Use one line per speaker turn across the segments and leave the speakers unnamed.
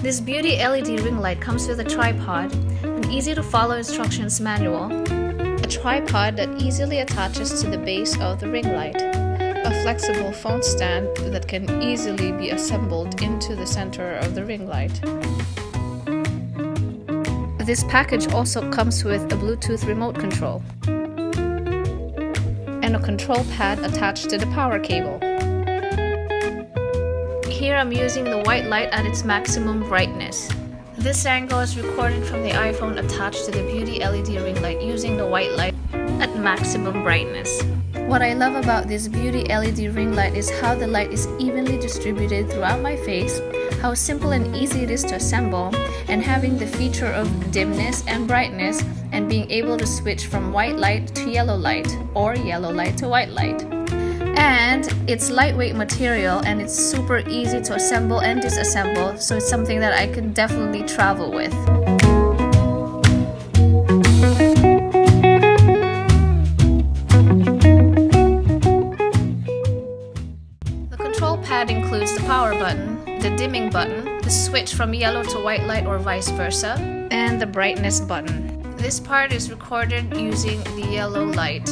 This beauty LED ring light comes with a tripod, an easy to follow instructions manual, a tripod that easily attaches to the base of the ring light, a flexible phone stand that can easily be assembled into the center of the ring light. This package also comes with a Bluetooth remote control and a control pad attached to the power cable. Here I'm using the white light at its maximum brightness. This angle is recorded from the iPhone attached to the beauty LED ring light using the white light at maximum brightness. What I love about this beauty LED ring light is how the light is evenly distributed throughout my face, how simple and easy it is to assemble, and having the feature of dimness and brightness and being able to switch from white light to yellow light or yellow light to white light. And it's lightweight material and it's super easy to assemble and disassemble, so it's something that I can definitely travel with. The control pad includes the power button, the dimming button, the switch from yellow to white light or vice versa, and the brightness button. This part is recorded using the yellow light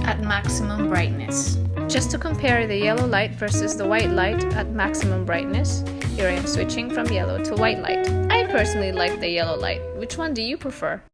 at maximum brightness. Just to compare the yellow light versus the white light at maximum brightness, here I am switching from yellow to white light. I personally like the yellow light. Which one do you prefer?